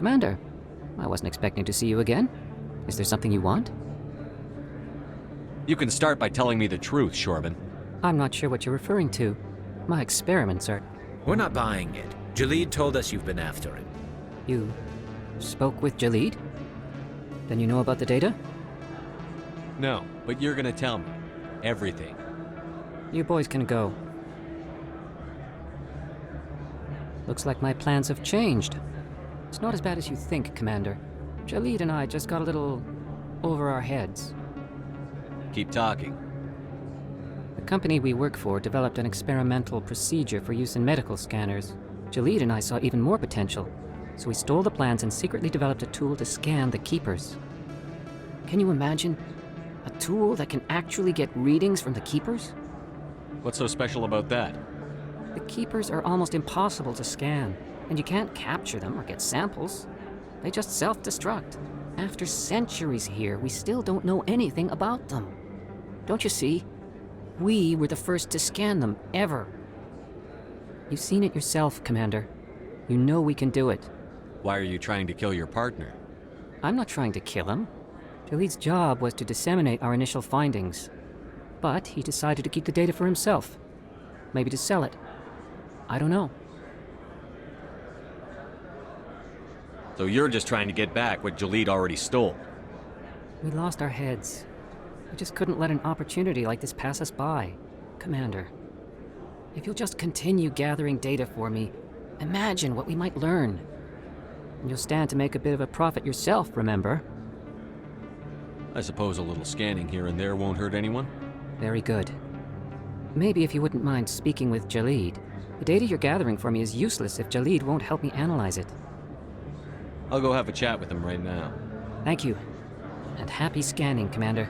Commander, I wasn't expecting to see you again. Is there something you want? You can start by telling me the truth, Shorban. I'm not sure what you're referring to. My experiments are... We're not buying it. Jalid told us you've been after it. You spoke with Jalid? Then you know about the data? No, but you're gonna tell me. Everything. You boys can go. Looks like my plans have changed. It's not as bad as you think, Commander. Jalid and I just got a little over our heads. Keep talking. The company we work for developed an experimental procedure for use in medical scanners. Jalid and I saw even more potential, so we stole the plans and secretly developed a tool to scan the Keepers. Can you imagine? A tool that can actually get readings from the Keepers? What's so special about that? The Keepers are almost impossible to scan, and you can't capture them or get samples. They just self-destruct. After centuries here, we still don't know anything about them. Don't you see? We were the first to scan them, ever. You've seen it yourself, Commander. You know we can do it. Why are you trying to kill your partner? I'm not trying to kill him. Jalid's job was to disseminate our initial findings. But he decided to keep the data for himself. Maybe to sell it. I don't know. So you're just trying to get back what Jalid already stole? We lost our heads. We just couldn't let an opportunity like this pass us by. Commander, if you'll just continue gathering data for me, imagine what we might learn. And you'll stand to make a bit of a profit yourself, remember? I suppose a little scanning here and there won't hurt anyone? Very good. Maybe if you wouldn't mind speaking with Jalid. The data you're gathering for me is useless if Jalid won't help me analyze it. I'll go have a chat with him right now. Thank you. And happy scanning, Commander.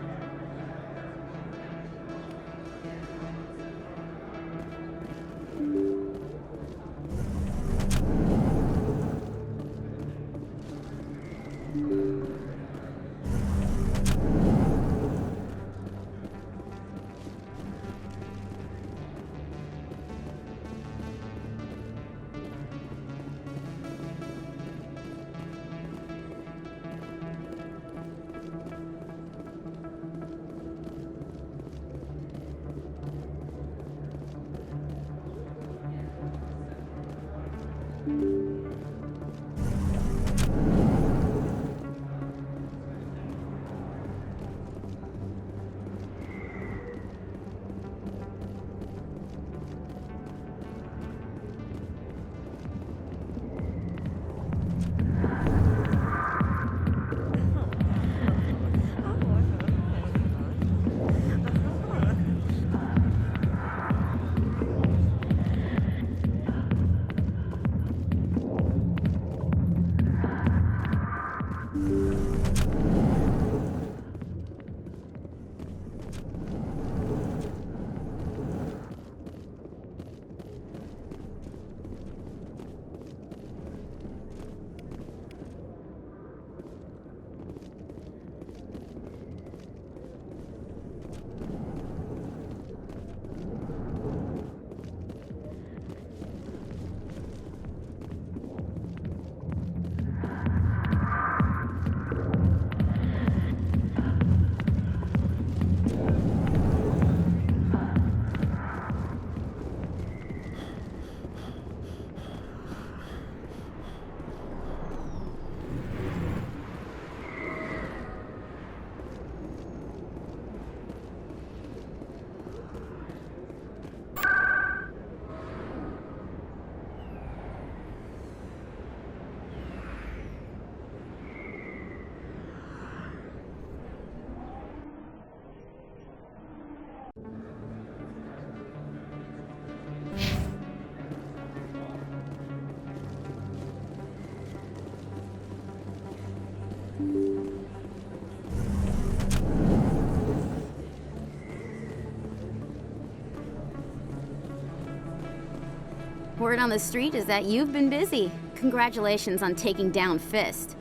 Word on the street is that you've been busy. Congratulations on taking down Fist.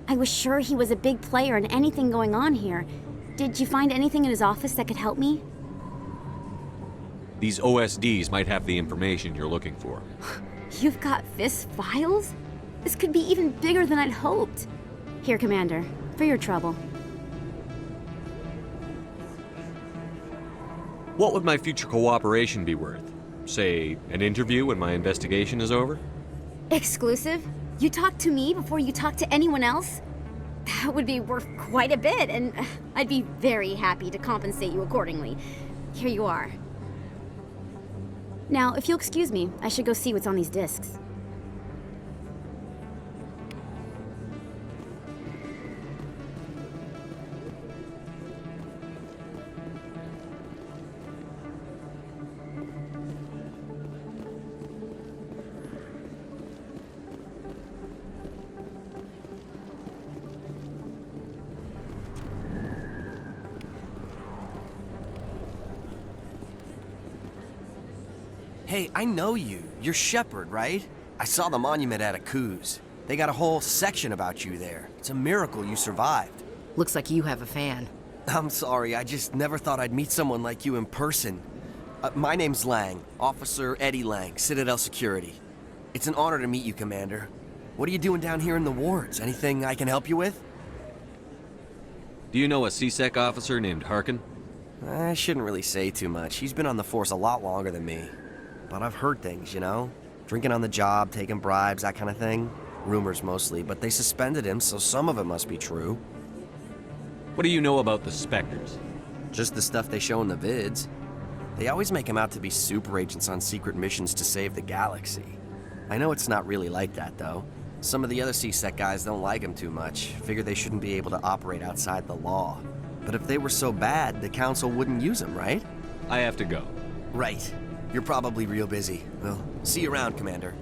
I was sure he was a big player in anything going on here. Did you find anything in his office that could help me? These OSDs might have the information you're looking for. You've got Fist's files? This could be even bigger than I'd hoped. Here, Commander, for your trouble. What would my future cooperation be worth? Say, an interview when my investigation is over? Exclusive? You talk to me before you talk to anyone else? That would be worth quite a bit, and I'd be very happy to compensate you accordingly. Here you are. Now, if you'll excuse me, I should go see what's on these discs. Hey, I know you. You're Shepard, right? I saw the monument at Aku's. They got a whole section about you there. It's a miracle you survived. Looks like you have a fan. I'm sorry, I just never thought I'd meet someone like you in person. My name's Lang, Officer Eddie Lang, Citadel Security. It's an honor to meet you, Commander. What are you doing down here in the wards? Anything I can help you with? Do you know a CSEC officer named Harkin? I shouldn't really say too much. He's been on the force a lot longer than me. But I've heard things, you know? Drinking on the job, taking bribes, that kind of thing. Rumors mostly, but they suspended him, so some of it must be true. What do you know about the Spectres? Just the stuff they show in the vids. They always make him out to be super agents on secret missions to save the galaxy. I know it's not really like that, though. Some of the other CSEC guys don't like him too much, figure they shouldn't be able to operate outside the law. But if they were so bad, the Council wouldn't use him, right? I have to go. Right. You're probably real busy. Well, see you around, Commander.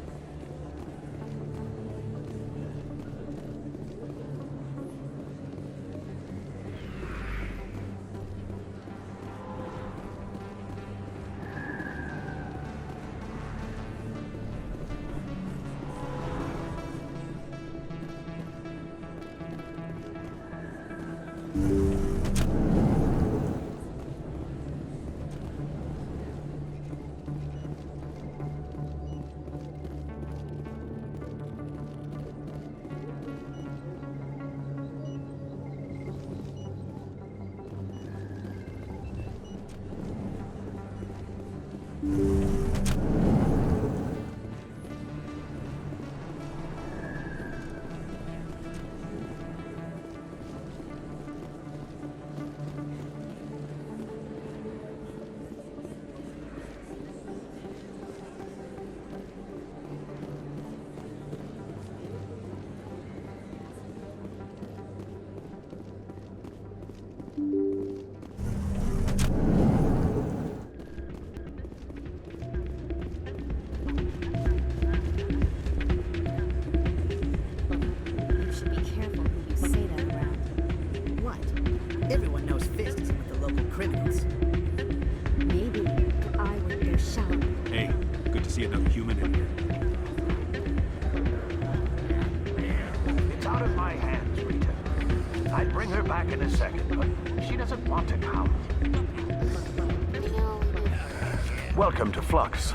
Welcome to Flux.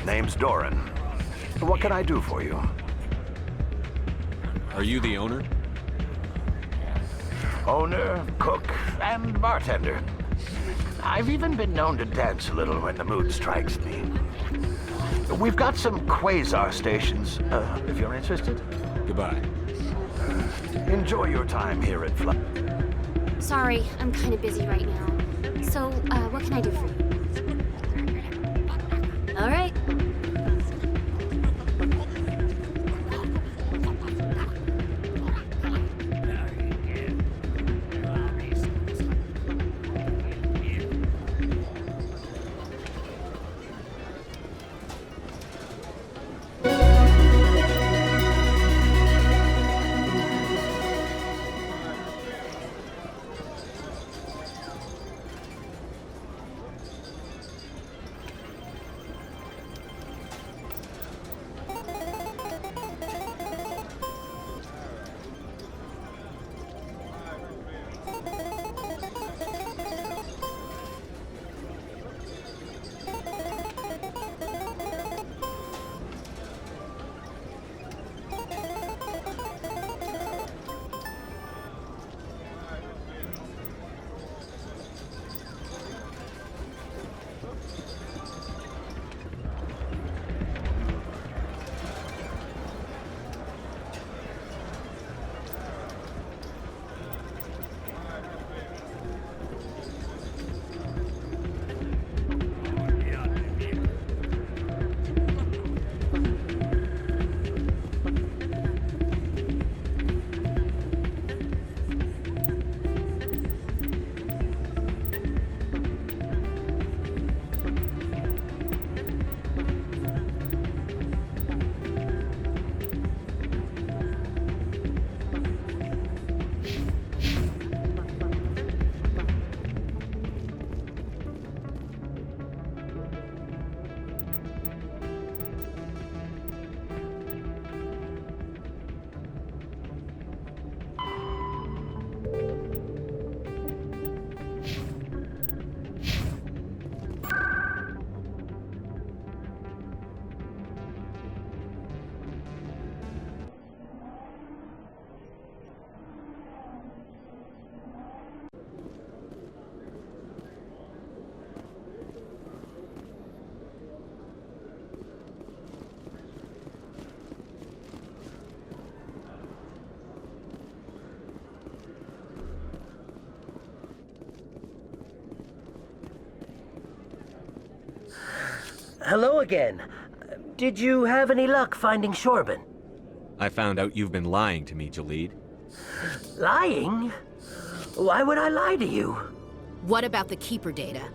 Name's Doran. What can I do for you? Are you the owner? Owner, cook, and bartender. I've even been known to dance a little when the mood strikes me. We've got some quasar stations, if you're interested. Goodbye. Enjoy your time here at Flux. Sorry, I'm kind of busy right now. So, what can I do for you? All right. Hello again. Did you have any luck finding Shorben? I found out you've been lying to me, Jalid. Lying? Why would I lie to you? What about the Keeper data?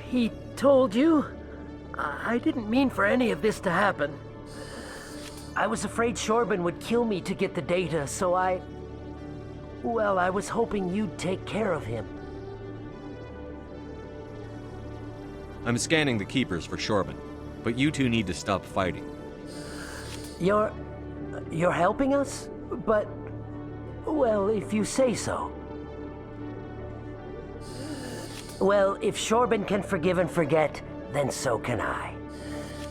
He told you? I didn't mean for any of this to happen. I was afraid Shorben would kill me to get the data, so well, I was hoping you'd take care of him. I'm scanning the Keepers for Shorben, but you two need to stop fighting. You're helping us? But, well, if you say so. Well, if Shorben can forgive and forget, then so can I.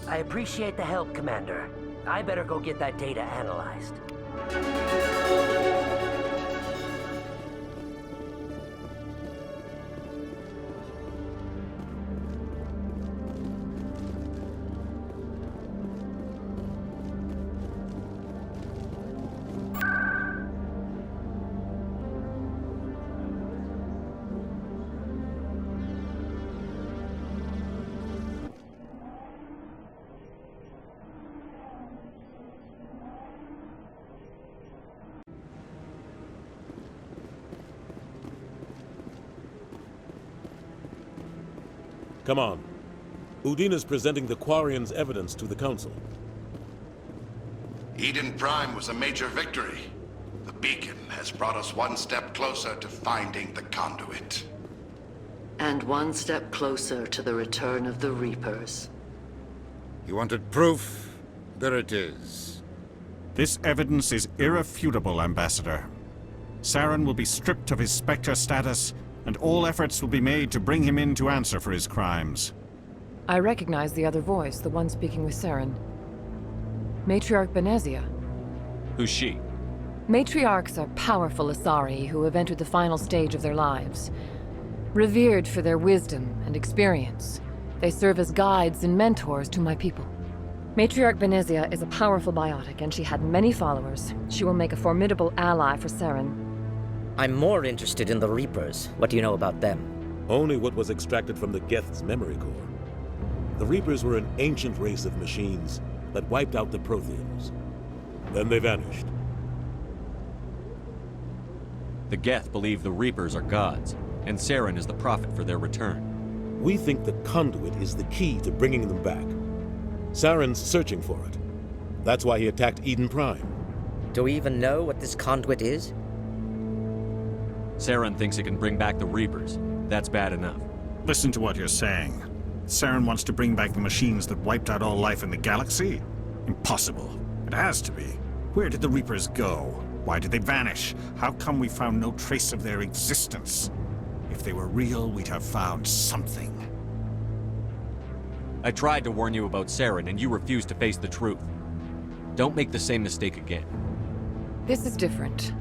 I appreciate the help, Commander. I better go get that data analyzed. Come on. Udine is presenting the Quarians' evidence to the Council. Iden Prime was a major victory. The beacon has brought us one step closer to finding the conduit. And one step closer to the return of the Reapers. You wanted proof? There it is. This evidence is irrefutable, Ambassador. Saren will be stripped of his Spectre status, and all efforts will be made to bring him in to answer for his crimes. I recognize the other voice, the one speaking with Saren. Matriarch Benezia. Who's she? Matriarchs are powerful Asari who have entered the final stage of their lives. Revered for their wisdom and experience, they serve as guides and mentors to my people. Matriarch Benezia is a powerful biotic, and she had many followers. She will make a formidable ally for Saren. I'm more interested in the Reapers. What do you know about them? Only what was extracted from the Geth's memory core. The Reapers were an ancient race of machines that wiped out the Protheans. Then they vanished. The Geth believe the Reapers are gods, and Saren is the prophet for their return. We think the conduit is the key to bringing them back. Saren's searching for it. That's why he attacked Iden Prime. Do we even know what this conduit is? Saren thinks it can bring back the Reapers. That's bad enough. Listen to what you're saying. Saren wants to bring back the machines that wiped out all life in the galaxy? Impossible. It has to be. Where did the Reapers go? Why did they vanish? How come we found no trace of their existence? If they were real, we'd have found something. I tried to warn you about Saren, and you refused to face the truth. Don't make the same mistake again. This is different.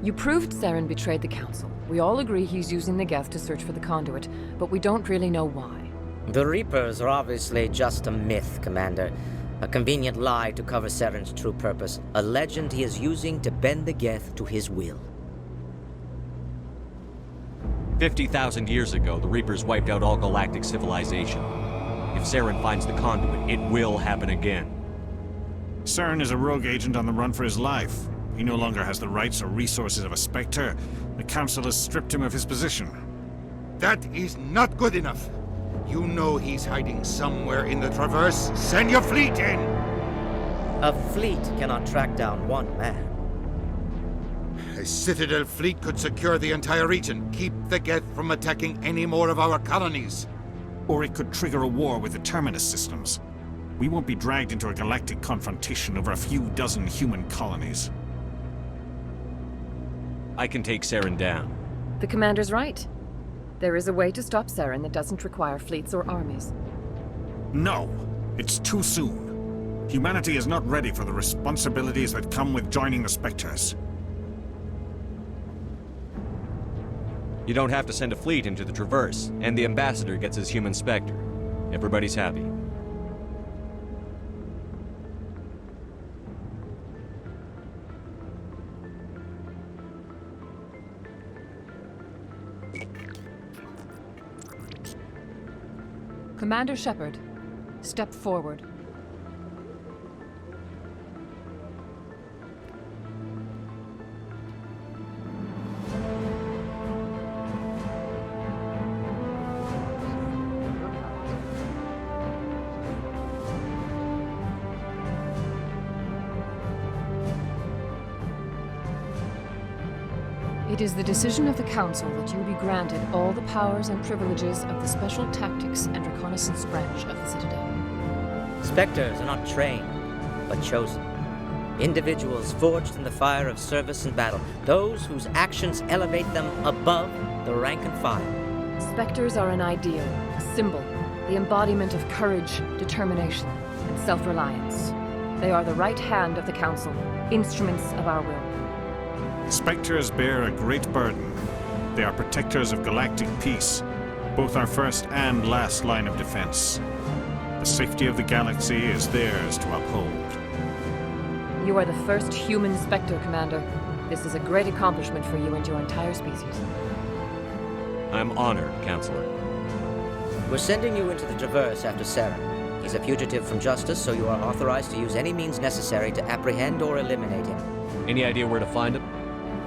You proved Saren betrayed the Council. We all agree he's using the Geth to search for the conduit, but we don't really know why. The Reapers are obviously just a myth, Commander. A convenient lie to cover Saren's true purpose. A legend he is using to bend the Geth to his will. 50,000 years ago, the Reapers wiped out all galactic civilization. If Saren finds the conduit, it will happen again. Saren is a rogue agent on the run for his life. He no longer has the rights or resources of a Spectre. The Council has stripped him of his position. That is not good enough. You know he's hiding somewhere in the Traverse. Send your fleet in! A fleet cannot track down one man. A Citadel fleet could secure the entire region, keep the Geth from attacking any more of our colonies. Or it could trigger a war with the Terminus systems. We won't be dragged into a galactic confrontation over a few dozen human colonies. I can take Saren down. The Commander's right. There is a way to stop Saren that doesn't require fleets or armies. No! It's too soon. Humanity is not ready for the responsibilities that come with joining the Spectres. You don't have to send a fleet into the Traverse, and the Ambassador gets his human Spectre. Everybody's happy. Commander Shepard, step forward. It is the decision of the Council that you be granted all the powers and privileges of the Special Tactics and Reconnaissance Branch of the Citadel. Spectres are not trained, but chosen. Individuals forged in the fire of service and battle, those whose actions elevate them above the rank and file. Spectres are an ideal, a symbol, the embodiment of courage, determination, and self-reliance. They are the right hand of the Council, instruments of our will. Spectres bear a great burden. They are protectors of galactic peace, both our first and last line of defense. The safety of the galaxy is theirs to uphold. You are the first human Spectre, Commander. This is a great accomplishment for you and your entire species. I'm honored, Counselor. We're sending you into the Traverse after Saren. He's a fugitive from justice, so you are authorized to use any means necessary to apprehend or eliminate him. Any idea where to find him?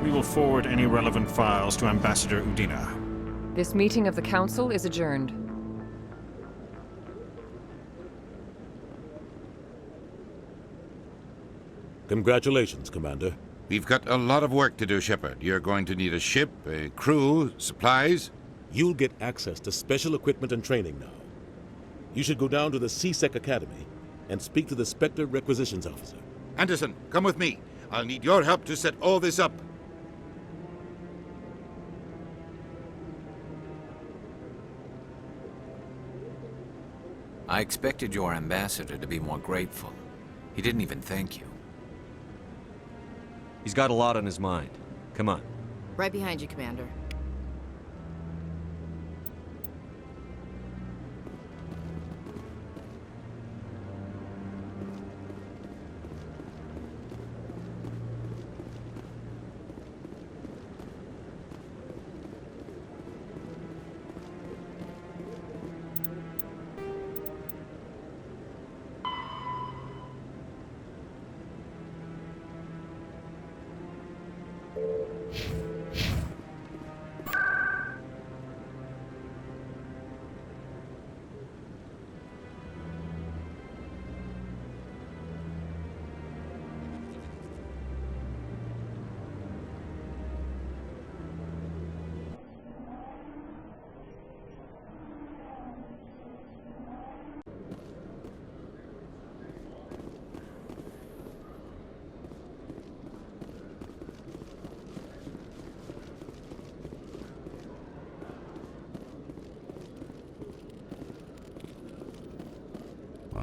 We will forward any relevant files to Ambassador Udina. This meeting of the Council is adjourned. Congratulations, Commander. We've got a lot of work to do, Shepard. You're going to need a ship, a crew, supplies. You'll get access to special equipment and training now. You should go down to the CSEC Academy and speak to the Spectre Requisitions Officer. Anderson, come with me. I'll need your help to set all this up. I expected your ambassador to be more grateful. He didn't even thank you. He's got a lot on his mind. Come on. Right behind you, Commander.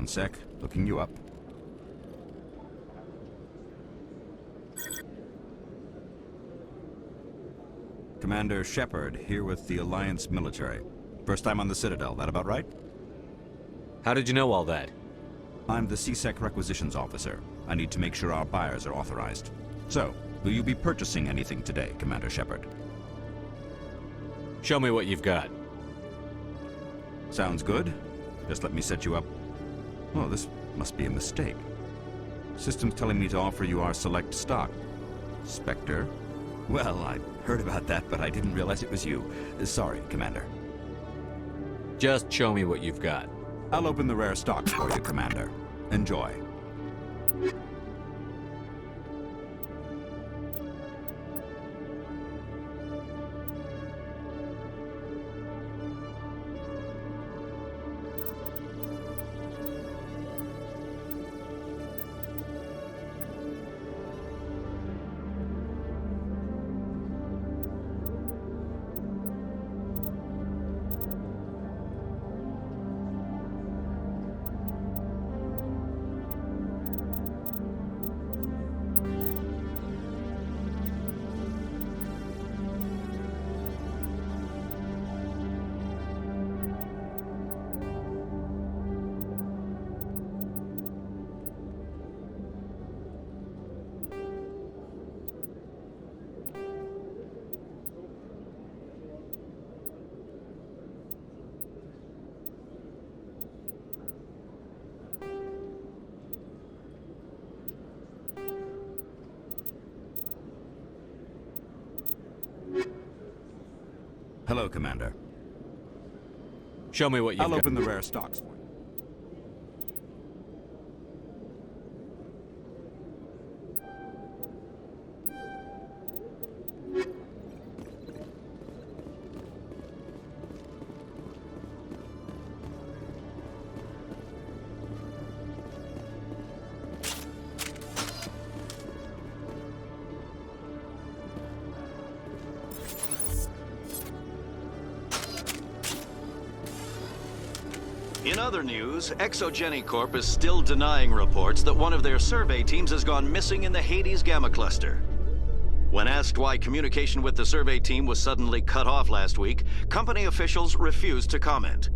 One sec, looking you up. Commander Shepard, here with the Alliance military. First time on the Citadel, that about right? How did you know all that? I'm the CSEC Requisitions Officer. I need to make sure our buyers are authorized. So, will you be purchasing anything today, Commander Shepard? Show me what you've got. Sounds good. Just let me set you up. Oh, this must be a mistake. System's telling me to offer you our select stock. Spectre? Well, I heard about that, but I didn't realize it was you. Sorry, Commander. Just show me what you've got. I'll open the rare stock for you, Commander. Enjoy. Hello, Commander. Show me what you've I'll got. open the rare stocks for you. In other news, Exogeny Corp is still denying reports that one of their survey teams has gone missing in the Hades Gamma Cluster. When asked why communication with the survey team was suddenly cut off last week, company officials refused to comment.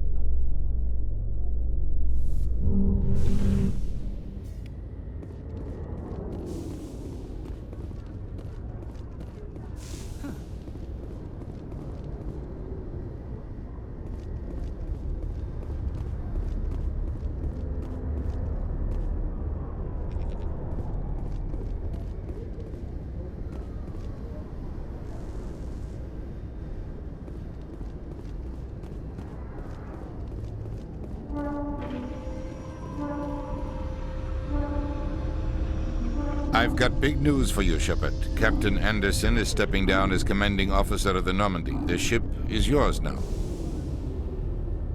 I've got big news for you, Shepard. Captain Anderson is stepping down as commanding officer of the Normandy. The ship is yours now.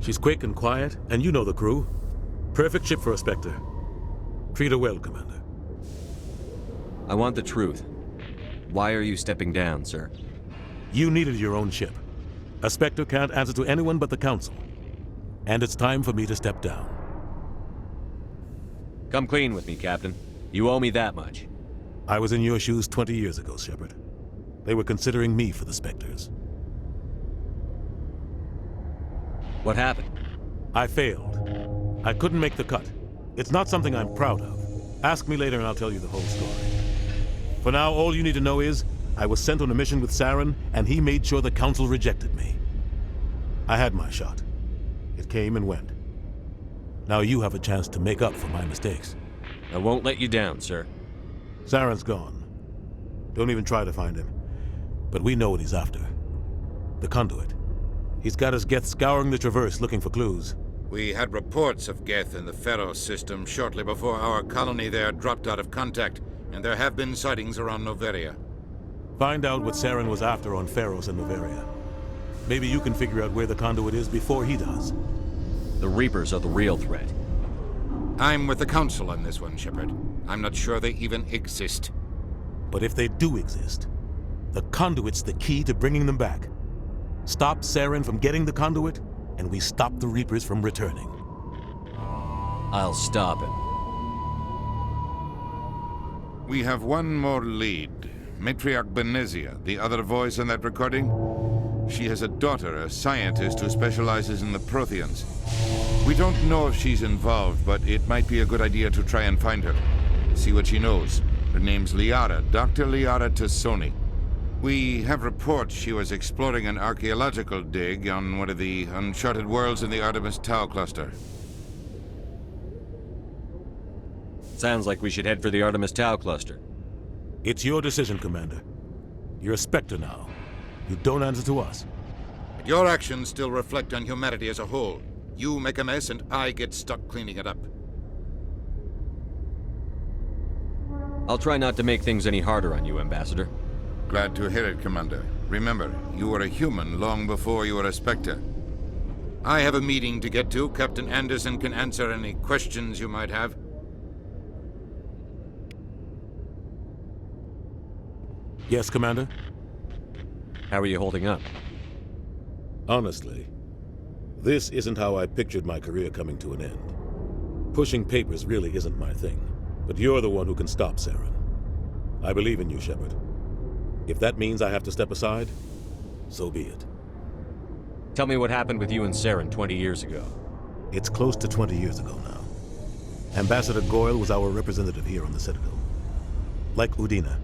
She's quick and quiet, and you know the crew. Perfect ship for a Spectre. Treat her well, Commander. I want the truth. Why are you stepping down, sir? You needed your own ship. A Spectre can't answer to anyone but the Council. And it's time for me to step down. Come clean with me, Captain. You owe me that much. I was in your shoes 20 years ago, Shepard. They were considering me for the Spectres. What happened? I failed. I couldn't make the cut. It's not something I'm proud of. Ask me later and I'll tell you the whole story. For now, all you need to know is, I was sent on a mission with Saren, and he made sure the Council rejected me. I had my shot. It came and went. Now you have a chance to make up for my mistakes. I won't let you down, sir. Saren's gone. Don't even try to find him. But we know what he's after. The conduit. He's got his Geth scouring the Traverse looking for clues. We had reports of Geth in the Pharaoh system shortly before our colony there dropped out of contact, and there have been sightings around Noveria. Find out what Saren was after on Pharos and Noveria. Maybe you can figure out where the conduit is before he does. The Reapers are the real threat. I'm with the Council on this one, Shepard. I'm not sure they even exist. But if they do exist, the conduit's the key to bringing them back. Stop Saren from getting the conduit, and we stop the Reapers from returning. I'll stop him. We have one more lead. Matriarch Benezia, the other voice in that recording. She has a daughter, a scientist who specializes in the Protheans. We don't know if she's involved, but it might be a good idea to try and find her. See what she knows. Her name's Liara, Dr. Liara Tassoni. We have reports she was exploring an archaeological dig on one of the uncharted worlds in the Artemis Tau cluster. Sounds like we should head for the Artemis Tau cluster. It's your decision, Commander. You're a Spectre now. You don't answer to us. But your actions still reflect on humanity as a whole. You make a mess and I get stuck cleaning it up. I'll try not to make things any harder on you, Ambassador. Glad to hear it, Commander. Remember, you were a human long before you were a Spectre. I have a meeting to get to. Captain Anderson can answer any questions you might have. Yes, Commander? How are you holding up? Honestly, this isn't how I pictured my career coming to an end. Pushing papers really isn't my thing, but you're the one who can stop Saren. I believe in you, Shepard. If that means I have to step aside, so be it. Tell me what happened with you and Saren 20 years ago. It's close to 20 years ago now. Ambassador Goyle was our representative here on the Citadel. Like Udina,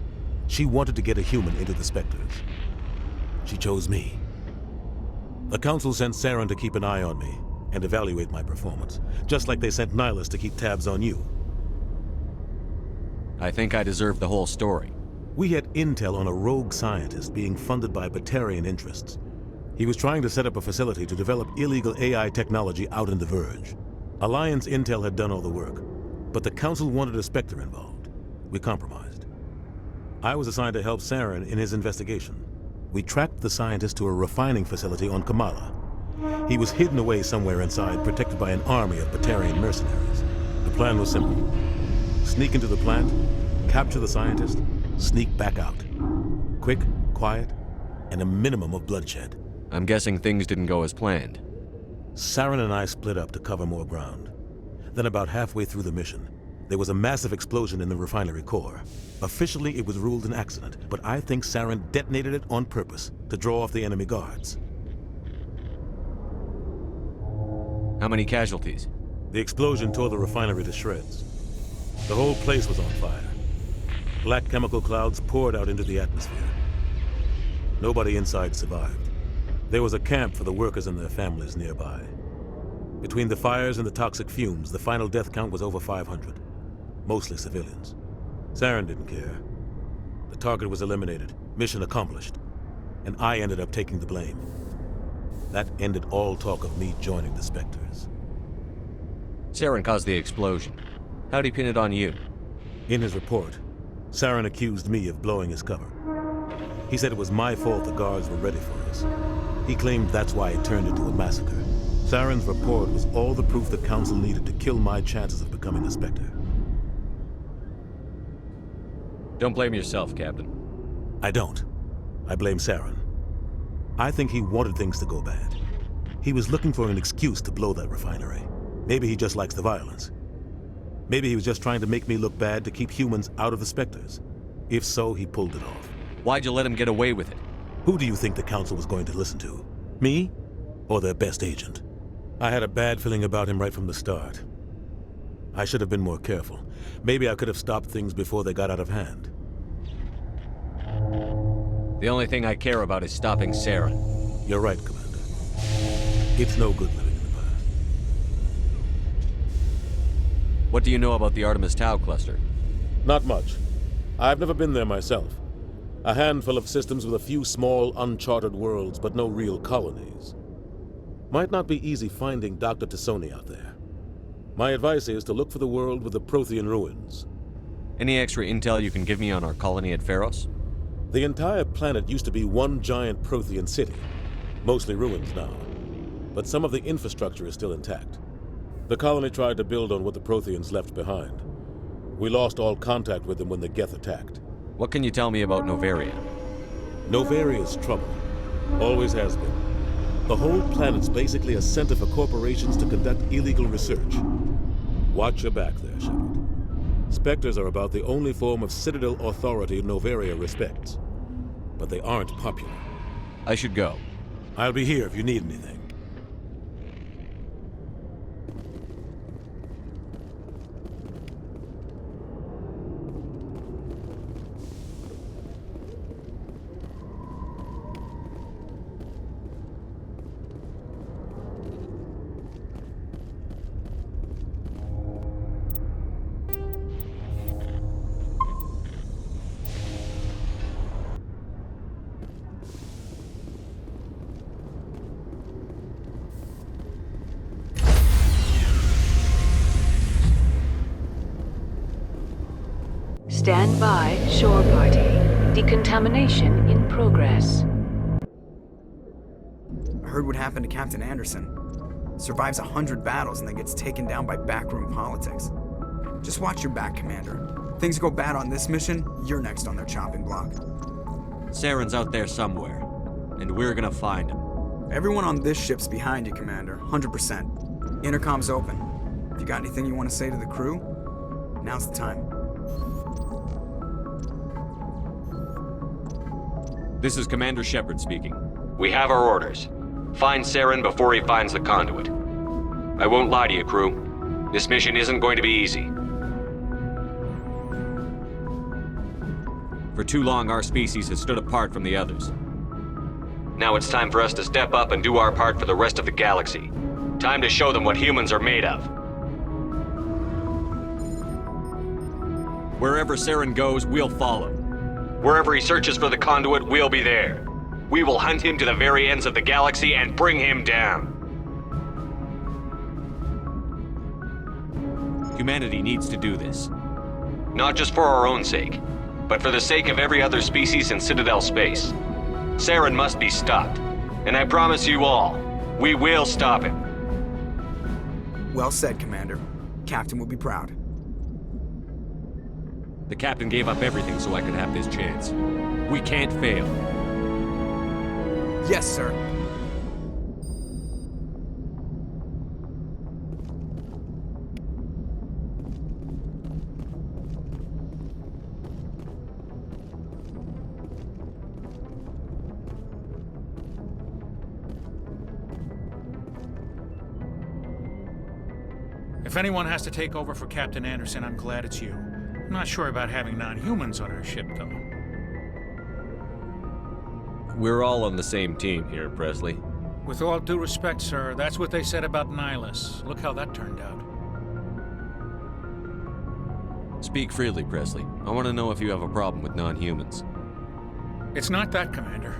she wanted to get a human into the Spectres. She chose me. The Council sent Saren to keep an eye on me and evaluate my performance, just like they sent Nihilus to keep tabs on you. I think I deserve the whole story. We had intel on a rogue scientist being funded by Batarian interests. He was trying to set up a facility to develop illegal AI technology out in the Verge. Alliance Intel had done all the work, but the Council wanted a SPECTRA involved. We compromised. I was assigned to help Saren in his investigation. We tracked the scientist to a refining facility on Kamala. He was hidden away somewhere inside, protected by an army of Batarian mercenaries. The plan was simple. Sneak into the plant, capture the scientist, sneak back out. Quick, quiet, and a minimum of bloodshed. I'm guessing things didn't go as planned. Saren and I split up to cover more ground. Then about halfway through the mission, there was a massive explosion in the refinery core. Officially, it was ruled an accident, but I think Saren detonated it on purpose to draw off the enemy guards. How many casualties? The explosion tore the refinery to shreds. The whole place was on fire. Black chemical clouds poured out into the atmosphere. Nobody inside survived. There was a camp for the workers and their families nearby. Between the fires and the toxic fumes, the final death count was over 500. Mostly civilians. Saren didn't care. The target was eliminated, mission accomplished, and I ended up taking the blame. That ended all talk of me joining the Spectres. Saren caused the explosion. How'd he pin it on you? In his report, Saren accused me of blowing his cover. He said it was my fault the guards were ready for us. He claimed that's why it turned into a massacre. Saren's report was all the proof the Council needed to kill my chances of becoming a Spectre. Don't blame yourself, Captain. I don't. I blame Saren. I think he wanted things to go bad. He was looking for an excuse to blow that refinery. Maybe he just likes the violence. Maybe he was just trying to make me look bad to keep humans out of the Spectres. If so, he pulled it off. Why'd you let him get away with it? Who do you think the Council was going to listen to? Me? Or their best agent? I had a bad feeling about him right from the start. I should have been more careful. Maybe I could have stopped things before they got out of hand. The only thing I care about is stopping Saren. You're right, Commander. It's no good living in the past. What do you know about the Artemis Tau cluster? Not much. I've never been there myself. A handful of systems with a few small, uncharted worlds, but no real colonies. Might not be easy finding Dr. Tassoni out there. My advice is to look for the world with the Prothean ruins. Any extra intel you can give me on our colony at Pharos? The entire planet used to be one giant Prothean city. Mostly ruins now. But some of the infrastructure is still intact. The colony tried to build on what the Protheans left behind. We lost all contact with them when the Geth attacked. What can you tell me about Novaria? Novaria's trouble. Always has been. The whole planet's basically a center for corporations to conduct illegal research. Watch your back there, Shepard. Spectres are about the only form of Citadel authority Novaria respects. But they aren't popular. I should go. I'll be here if you need anything. Stand by, shore party. Decontamination in progress. I heard what happened to Captain Anderson. Survives 100 battles and then gets taken down by backroom politics. Just watch your back, Commander. Things go bad on this mission, you're next on their chopping block. Saren's out there somewhere, and we're gonna find him. Everyone on this ship's behind you, Commander. 100%. Intercom's open. If you got anything you want to say to the crew, now's the time. This is Commander Shepard speaking. We have our orders. Find Saren before he finds the conduit. I won't lie to you, crew. This mission isn't going to be easy. For too long, our species has stood apart from the others. Now it's time for us to step up and do our part for the rest of the galaxy. Time to show them what humans are made of. Wherever Saren goes, we'll follow. Wherever he searches for the conduit, we'll be there. We will hunt him to the very ends of the galaxy and bring him down. Humanity needs to do this. Not just for our own sake, but for the sake of every other species in Citadel Space. Saren must be stopped. And I promise you all, we will stop him. Well said, Commander. Captain will be proud. The captain gave up everything so I could have this chance. We can't fail. Yes, sir. If anyone has to take over for Captain Anderson, I'm glad it's you. I'm not sure about having non-humans on our ship, though. We're all on the same team here, Presley. With all due respect, sir, that's what they said about Nihilus. Look how that turned out. Speak freely, Presley. I want to know if you have a problem with non-humans. It's not that, Commander.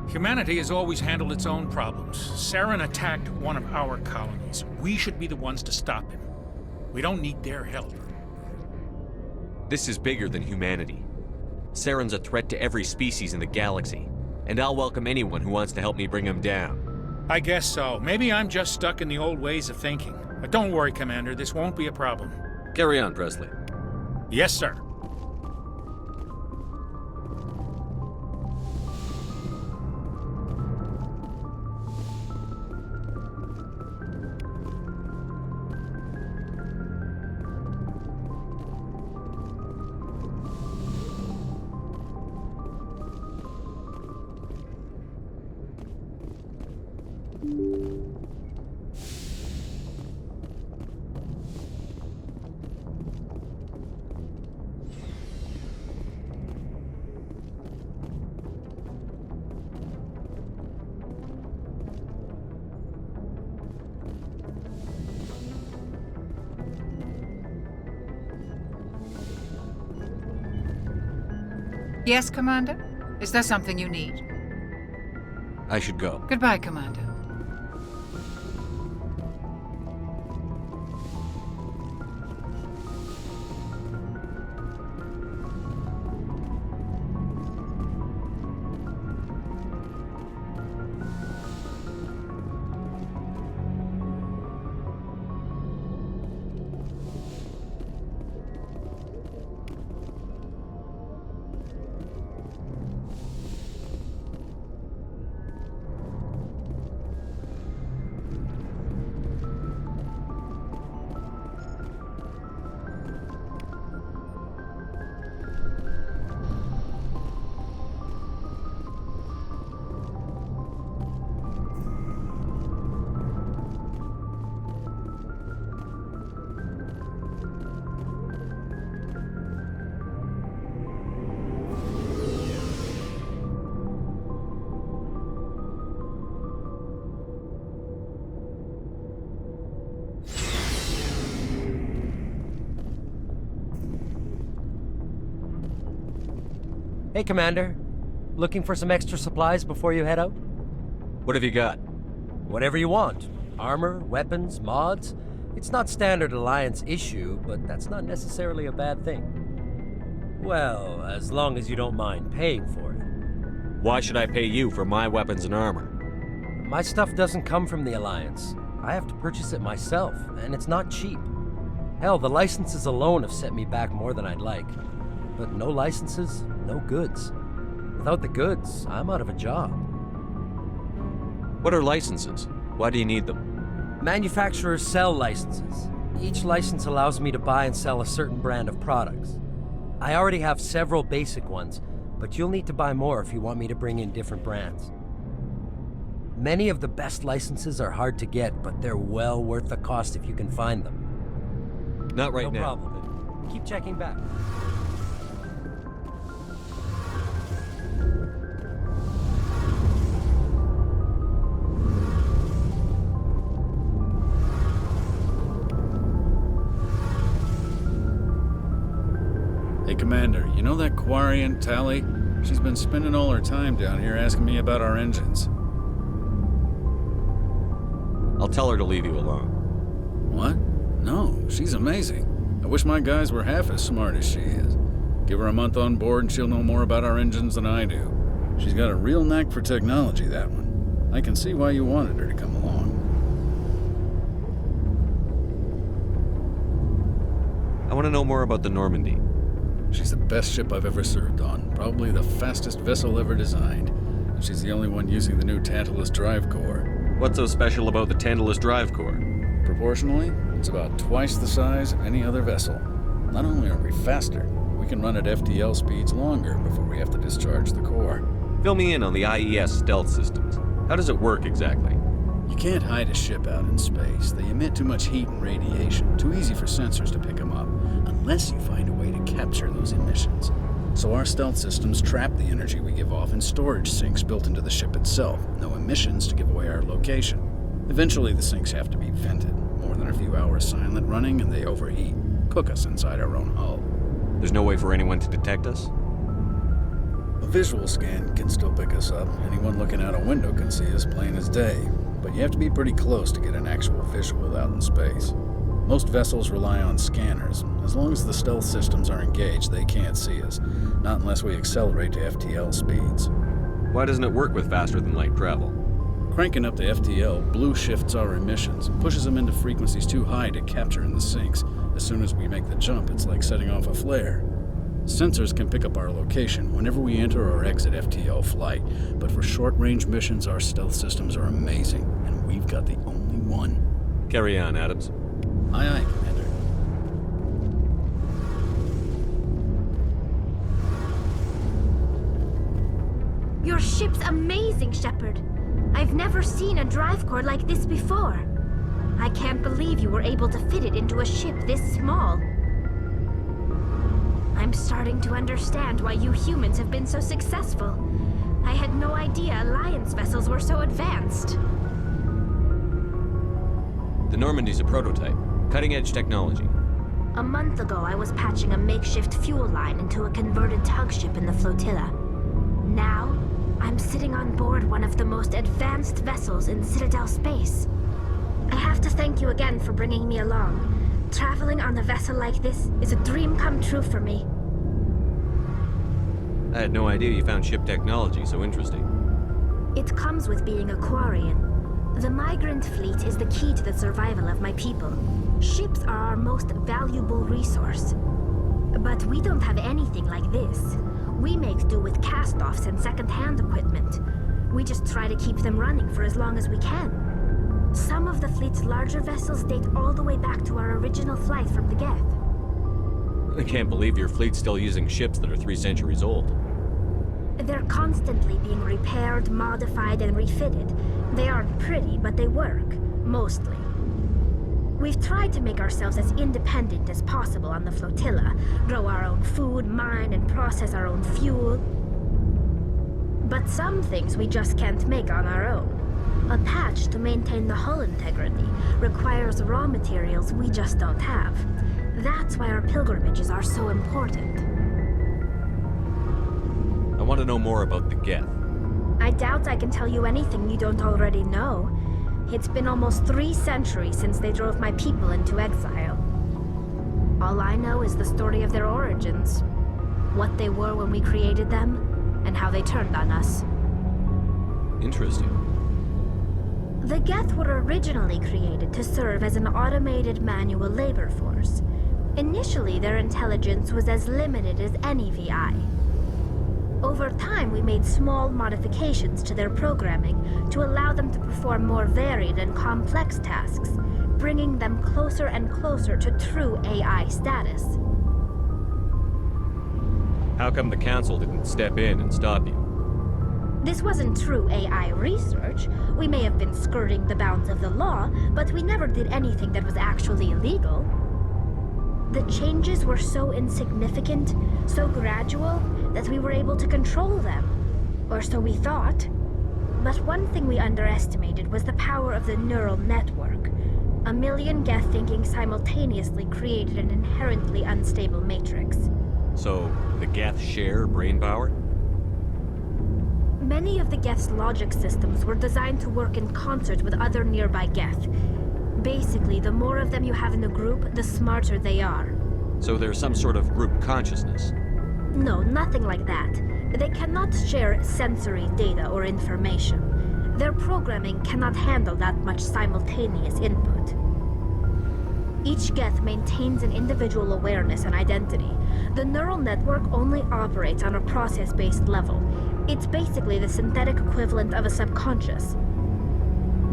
Humanity has always handled its own problems. Saren attacked one of our colonies. We should be the ones to stop him. We don't need their help. This is bigger than humanity. Saren's a threat to every species in the galaxy, and I'll welcome anyone who wants to help me bring him down. I guess so. Maybe I'm just stuck in the old ways of thinking. But don't worry, Commander. This won't be a problem. Carry on, Presley. Yes, sir. Yes, Commander? Is there something you need? I should go. Goodbye, Commander. Hey, Commander. Looking for some extra supplies before you head out? What have you got? Whatever you want. Armor, weapons, mods. It's not standard Alliance issue, but that's not necessarily a bad thing. Well, as long as you don't mind paying for it. Why should I pay you for my weapons and armor? My stuff doesn't come from the Alliance. I have to purchase it myself, and it's not cheap. Hell, the licenses alone have set me back more than I'd like. But no licenses, no goods. Without the goods, I'm out of a job. What are licenses? Why do you need them? Manufacturers sell licenses. Each license allows me to buy and sell a certain brand of products. I already have several basic ones, but you'll need to buy more if you want me to bring in different brands. Many of the best licenses are hard to get, but they're well worth the cost if you can find them. Not right now. No problem. Keep checking back. Hey, Commander, you know that Quarian Tally? She's been spending all her time down here asking me about our engines. I'll tell her to leave you alone. What? No, she's amazing. I wish my guys were half as smart as she is. Give her a month on board and she'll know more about our engines than I do. She's got a real knack for technology, that one. I can see why you wanted her to come along. I want to know more about the Normandy. She's the best ship I've ever served on. Probably the fastest vessel ever designed. And she's the only one using the new Tantalus drive core. What's so special about the Tantalus drive core? Proportionally, it's about twice the size of any other vessel. Not only are we faster, we can run at FTL speeds longer before we have to discharge the core. Fill me in on the IES stealth systems. How does it work exactly? You can't hide a ship out in space. They emit too much heat and radiation. Too easy for sensors to pick them up, unless you find a way to capture those emissions. So our stealth systems trap the energy we give off in storage sinks built into the ship itself. No emissions to give away our location. Eventually the sinks have to be vented. More than a few hours silent running and they overheat. Cook us inside our own hull. There's no way for anyone to detect us? A visual scan can still pick us up. Anyone looking out a window can see us plain as day. But you have to be pretty close to get an actual visual out in space. Most vessels rely on scanners. As long as the stealth systems are engaged, they can't see us. Not unless we accelerate to FTL speeds. Why doesn't it work with faster than light travel? Cranking up to FTL blue shifts our emissions and pushes them into frequencies too high to capture in the sinks. As soon as we make the jump, it's like setting off a flare. Sensors can pick up our location whenever we enter or exit FTL flight, but for short-range missions, our stealth systems are amazing, and we've got the only one. Carry on, Adams. Aye, aye, Commander. Your ship's amazing, Shepard. I've never seen a drive core like this before. I can't believe you were able to fit it into a ship this small. I'm starting to understand why you humans have been so successful. I had no idea Alliance vessels were so advanced. The Normandy's a prototype. Cutting-edge technology. A month ago, I was patching a makeshift fuel line into a converted tug ship in the flotilla. Now, I'm sitting on board one of the most advanced vessels in Citadel Space. I have to thank you again for bringing me along. Traveling on a vessel like this is a dream come true for me. I had no idea you found ship technology so interesting. It comes with being a Quarian. The migrant fleet is the key to the survival of my people. Ships are our most valuable resource. But we don't have anything like this. We make do with cast-offs and second-hand equipment. We just try to keep them running for as long as we can. Some of the fleet's larger vessels date all the way back to our original flight from the Geth. I can't believe your fleet's still using ships that are 3 centuries old. They're constantly being repaired, modified, and refitted. They aren't pretty, but they work. Mostly. We've tried to make ourselves as independent as possible on the flotilla. Grow our own food, mine, and process our own fuel. But some things we just can't make on our own. A patch to maintain the hull integrity requires raw materials we just don't have. That's why our pilgrimages are so important. I want to know more about the Geth. I doubt I can tell you anything you don't already know. It's been almost 3 centuries since they drove my people into exile. All I know is the story of their origins. What they were when we created them, and how they turned on us. Interesting. The Geth were originally created to serve as an automated manual labor force. Initially, their intelligence was as limited as any VI. Over time, we made small modifications to their programming to allow them to perform more varied and complex tasks, bringing them closer and closer to true AI status. How come the Council didn't step in and stop you? This wasn't true AI research. We may have been skirting the bounds of the law, but we never did anything that was actually illegal. The changes were so insignificant, so gradual, that we were able to control them. Or so we thought. But one thing we underestimated was the power of the neural network. A million Geth thinking simultaneously created an inherently unstable matrix. So, the Geth share brain power? Many of the Geth's logic systems were designed to work in concert with other nearby Geth. Basically, the more of them you have in a group, the smarter they are. So there's some sort of group consciousness? No, nothing like that. They cannot share sensory data or information. Their programming cannot handle that much simultaneous input. Each Geth maintains an individual awareness and identity. The neural network only operates on a process-based level. It's basically the synthetic equivalent of a subconscious.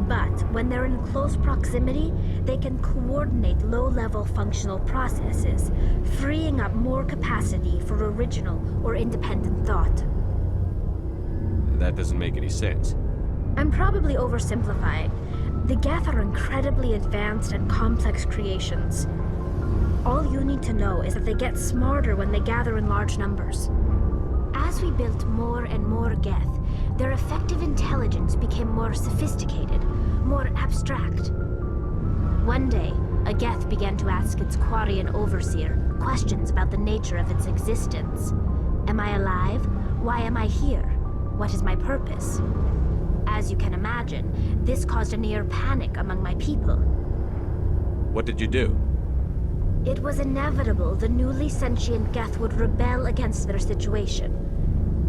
But when they're in close proximity, they can coordinate low-level functional processes, freeing up more capacity for original or independent thought. That doesn't make any sense. I'm probably oversimplifying. The Geth are incredibly advanced and complex creations. All you need to know is that they get smarter when they gather in large numbers. As we built more and more Geth, their effective intelligence became more sophisticated, more abstract. One day, a Geth began to ask its Quarian overseer questions about the nature of its existence. Am I alive? Why am I here? What is my purpose? As you can imagine, this caused a near panic among my people. What did you do? It was inevitable the newly sentient Geth would rebel against their situation.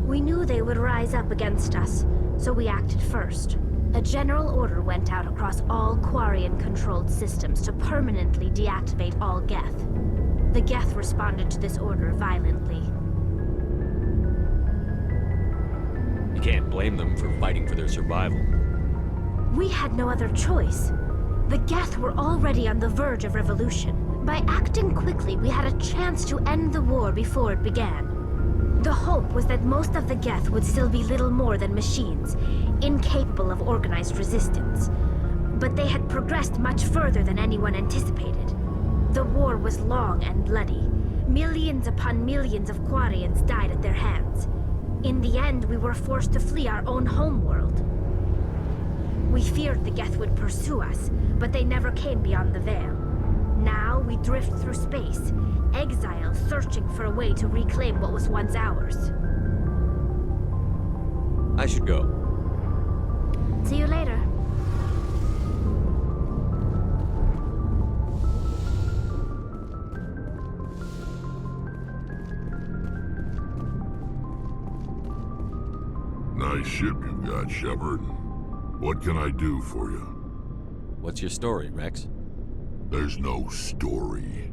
We knew they would rise up against us, so we acted first. A general order went out across all Quarian-controlled systems to permanently deactivate all Geth. The Geth responded to this order violently. You can't blame them for fighting for their survival. We had no other choice. The Geth were already on the verge of revolution. By acting quickly, we had a chance to end the war before it began. The hope was that most of the Geth would still be little more than machines, incapable of organized resistance. But they had progressed much further than anyone anticipated. The war was long and bloody. Millions upon millions of Quarians died at their hands. In the end, we were forced to flee our own homeworld. We feared the Geth would pursue us, but they never came beyond the Veil. Now we drift through space, exiles searching for a way to reclaim what was once ours. I should go. See you later. Nice ship you've got, Shepard. What can I do for you? What's your story, Rex? There's no story.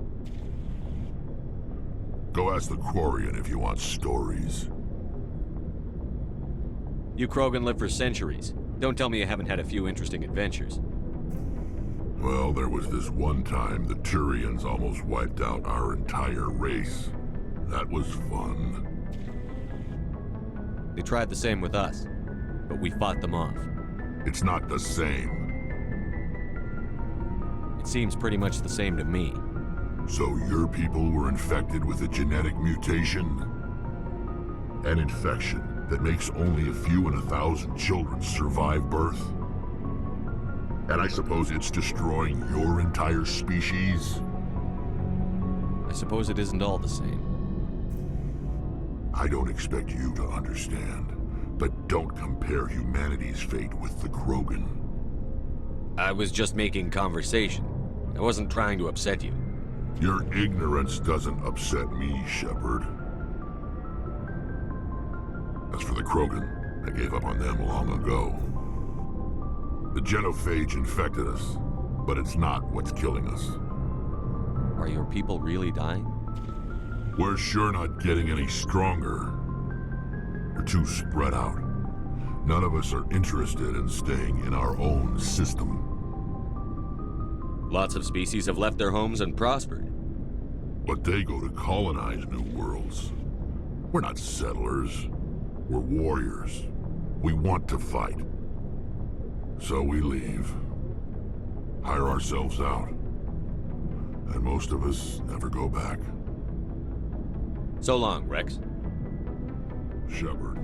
Go ask the Quarian if you want stories. You Krogan live for centuries. Don't tell me you haven't had a few interesting adventures. Well, there was this one time the Turians almost wiped out our entire race. That was fun. They tried the same with us, but we fought them off. It's not the same. It seems pretty much the same to me. So your people were infected with a genetic mutation? An infection that makes only a few in 1,000 children survive birth? And I suppose it's destroying your entire species? I suppose it isn't all the same. I don't expect you to understand, but don't compare humanity's fate with the Krogan. I was just making conversation. I wasn't trying to upset you. Your ignorance doesn't upset me, Shepard. As for the Krogan, I gave up on them long ago. The genophage infected us, but it's not what's killing us. Are your people really dying? We're sure not getting any stronger. We're too spread out. None of us are interested in staying in our own system. Lots of species have left their homes and prospered. But they go to colonize new worlds. We're not settlers. We're warriors. We want to fight. So we leave. Hire ourselves out. And most of us never go back. So long, Rex. Shepard.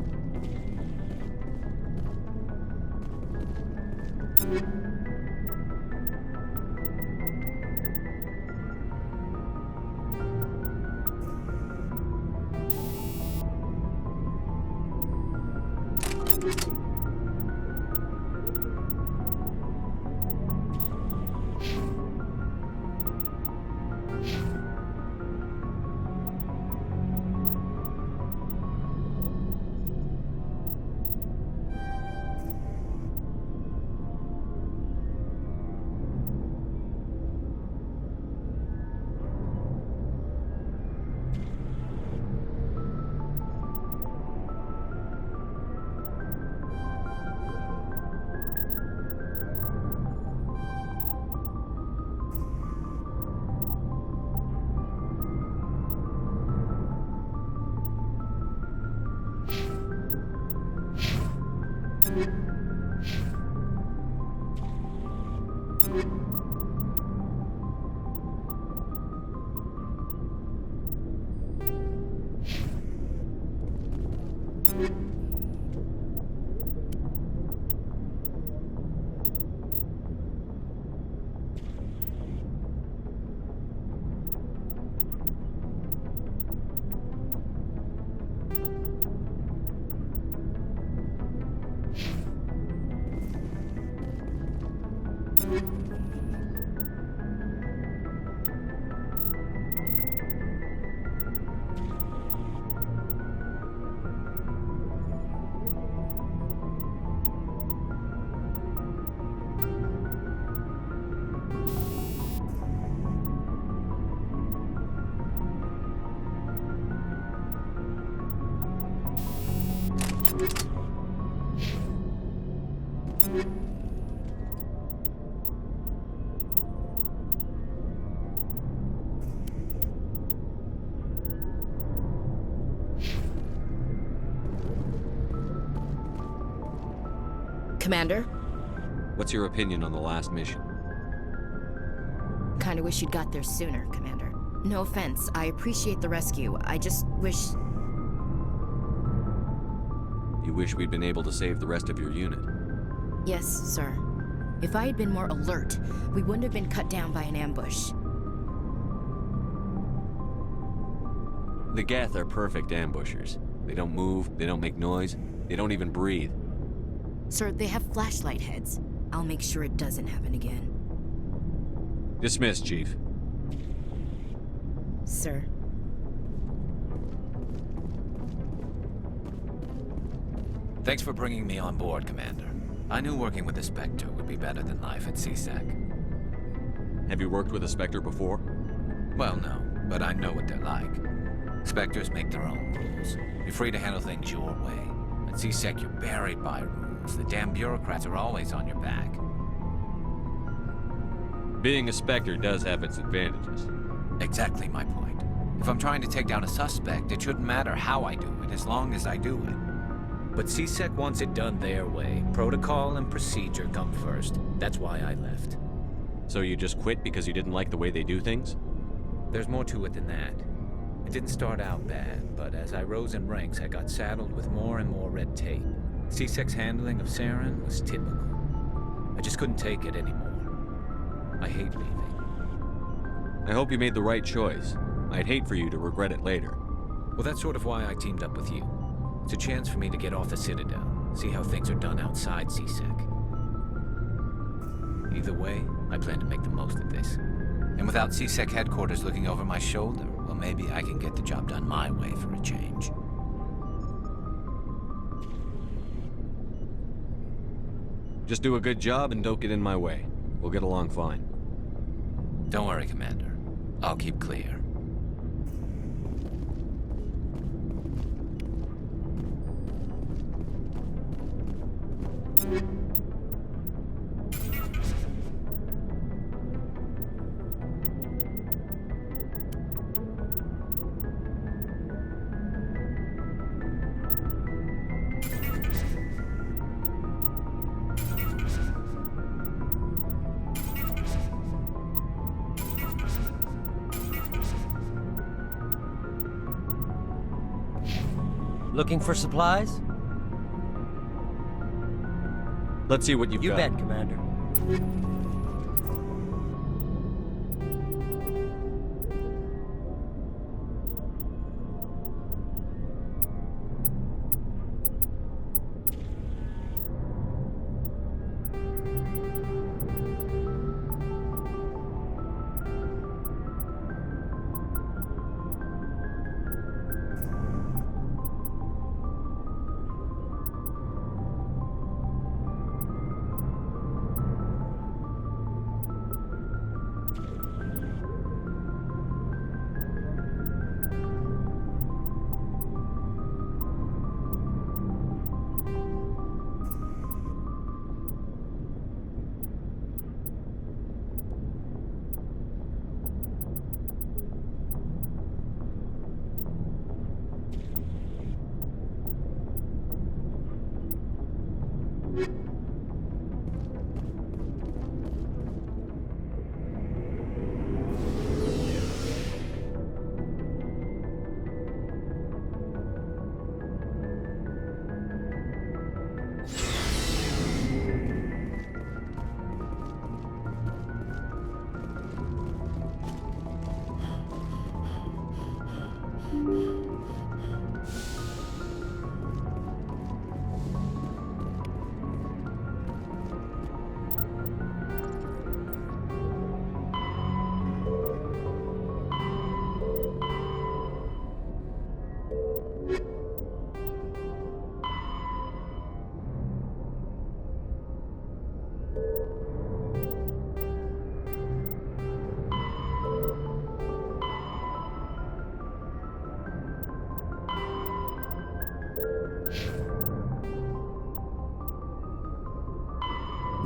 Commander? What's your opinion on the last mission? Kinda wish you'd got there sooner, Commander. No offense, I appreciate the rescue. I just wish... You wish we'd been able to save the rest of your unit? Yes, sir. If I had been more alert, we wouldn't have been cut down by an ambush. The Geth are perfect ambushers. They don't move, they don't make noise, they don't even breathe. Sir, they have flashlight heads. I'll make sure it doesn't happen again. Dismissed, Chief. Sir. Thanks for bringing me on board, Commander. I knew working with the Spectre would be better than life at CSEC. Have you worked with a Spectre before? Well, no, but I know what they're like. Spectres make their own rules. You're free to handle things your way. At CSEC, you're buried by rules. The damn bureaucrats are always on your back. Being a Spectre does have its advantages. Exactly my point. If I'm trying to take down a suspect, it shouldn't matter how I do it, as long as I do it. But CSEC wants it done their way. Protocol and procedure come first. That's why I left. So you just quit because you didn't like the way they do things? There's more to it than that. It didn't start out bad, but as I rose in ranks, I got saddled with more and more red tape. CSEC's handling of Saren was typical. I just couldn't take it anymore. I hate leaving. I hope you made the right choice. I'd hate for you to regret it later. Well, that's sort of why I teamed up with you. It's a chance for me to get off the Citadel, see how things are done outside CSEC. Either way, I plan to make the most of this. And without CSEC headquarters looking over my shoulder, well, maybe I can get the job done my way for a change. Just do a good job and don't get in my way. We'll get along fine. Don't worry, Commander. I'll keep clear. Looking for supplies? Let's see what you've got. You bet, Commander.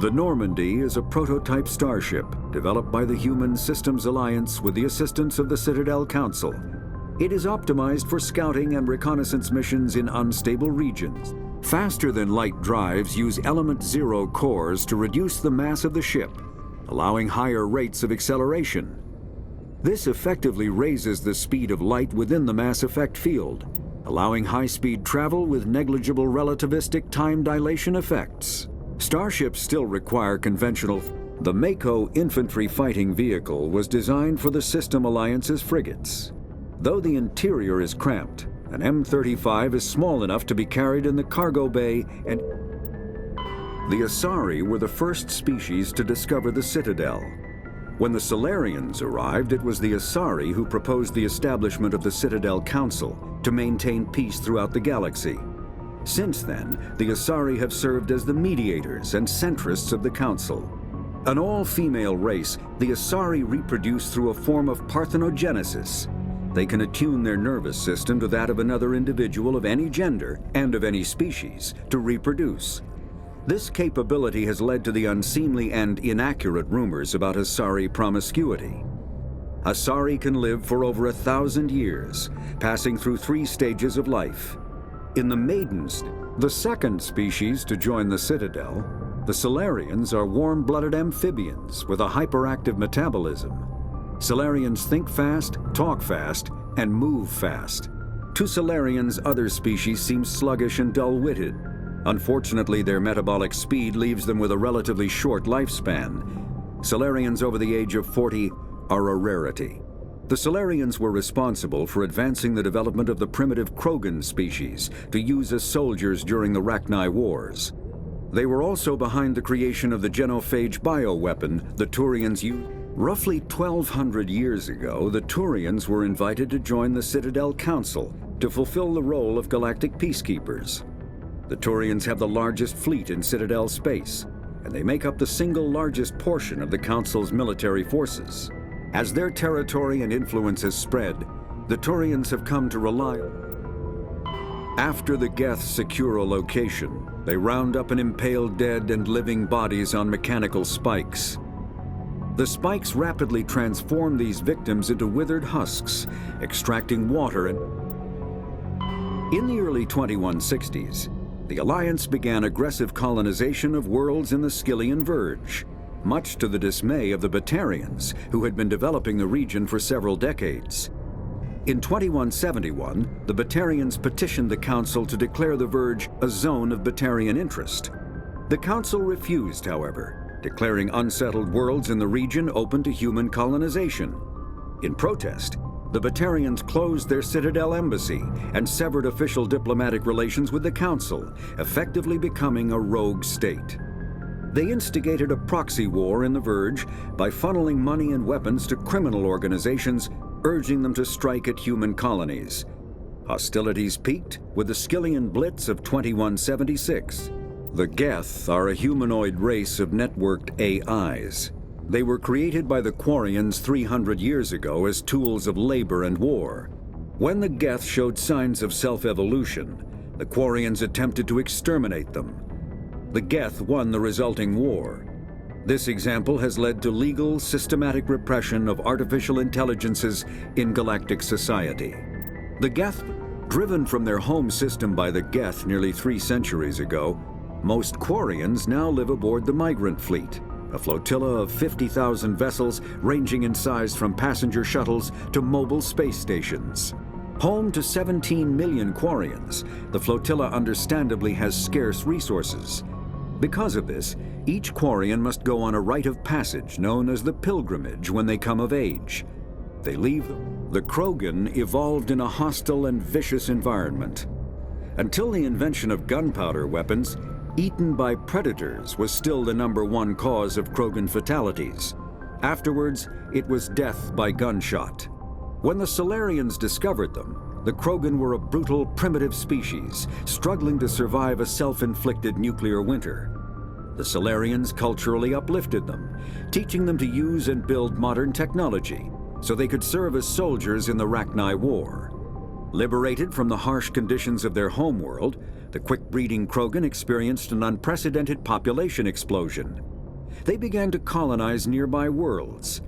The Normandy is a prototype starship developed by the Human Systems Alliance with the assistance of the Citadel Council. It is optimized for scouting and reconnaissance missions in unstable regions. Faster-than-light drives use element zero cores to reduce the mass of the ship, allowing higher rates of acceleration. This effectively raises the speed of light within the mass effect field, allowing high-speed travel with negligible relativistic time dilation effects. Starships still require conventional... The Mako infantry fighting vehicle was designed for the System Alliance's frigates. Though the interior is cramped, an M35 is small enough to be carried in the cargo bay, and the Asari were the first species to discover the Citadel. When the Solarians arrived, it was the Asari who proposed the establishment of the Citadel Council to maintain peace throughout the galaxy. Since then, the Asari have served as the mediators and centrists of the Council. An all-female race, the Asari reproduce through a form of parthenogenesis. They can attune their nervous system to that of another individual of any gender and of any species to reproduce. This capability has led to the unseemly and inaccurate rumors about Asari promiscuity. Asari can live for over 1,000 years, passing through 3 stages of life. In the maidens, the second species to join the Citadel, the Solarians are warm-blooded amphibians with a hyperactive metabolism. Solarians think fast, talk fast, and move fast. To Solarians, other species seem sluggish and dull-witted. Unfortunately, their metabolic speed leaves them with a relatively short lifespan. Solarians over the age of 40 are a rarity. The Solarians were responsible for advancing the development of the primitive Krogan species to use as soldiers during the Rachni Wars. They were also behind the creation of the genophage bioweapon the Turians used. Roughly 1,200 years ago, the Turians were invited to join the Citadel Council to fulfill the role of galactic peacekeepers. The Turians have the largest fleet in Citadel Space, and they make up the single largest portion of the Council's military forces. As their territory and influence has spread, the Turians have come to rely on. After the Geth secure a location, they round up and impale dead and living bodies on mechanical spikes. The spikes rapidly transform these victims into withered husks, extracting water and... In the early 2160s, the Alliance began aggressive colonization of worlds in the Skyllian Verge, much to the dismay of the Batarians, who had been developing the region for several decades. In 2171, the Batarians petitioned the Council to declare the Verge a zone of Batarian interest. The Council refused, however, declaring unsettled worlds in the region open to human colonization. In protest, the Batarians closed their Citadel embassy and severed official diplomatic relations with the Council, effectively becoming a rogue state. They instigated a proxy war in the Verge by funneling money and weapons to criminal organizations, urging them to strike at human colonies. Hostilities peaked with the Skyllian Blitz of 2176. The Geth are a humanoid race of networked AIs. They were created by the Quarians 300 years ago as tools of labor and war. When the Geth showed signs of self-evolution, the Quarians attempted to exterminate them. The Geth won the resulting war. This example has led to legal, systematic repression of artificial intelligences in galactic society. The Geth, driven from their home system by the Geth nearly 3 centuries ago, most Quarians now live aboard the Migrant Fleet, a flotilla of 50,000 vessels ranging in size from passenger shuttles to mobile space stations. Home to 17 million Quarians, the flotilla understandably has scarce resources. Because of this, each Quarian must go on a rite of passage known as the pilgrimage when they come of age. They leave them. The Krogan evolved in a hostile and vicious environment. Until the invention of gunpowder weapons, eaten by predators was still the #1 cause of Krogan fatalities. Afterwards, it was death by gunshot. When the Solarians discovered them, the Krogan were a brutal, primitive species, struggling to survive a self-inflicted nuclear winter. The Solarians culturally uplifted them, teaching them to use and build modern technology, so they could serve as soldiers in the Rachni War. Liberated from the harsh conditions of their homeworld, the quick-breeding Krogan experienced an unprecedented population explosion. They began to colonize nearby worlds.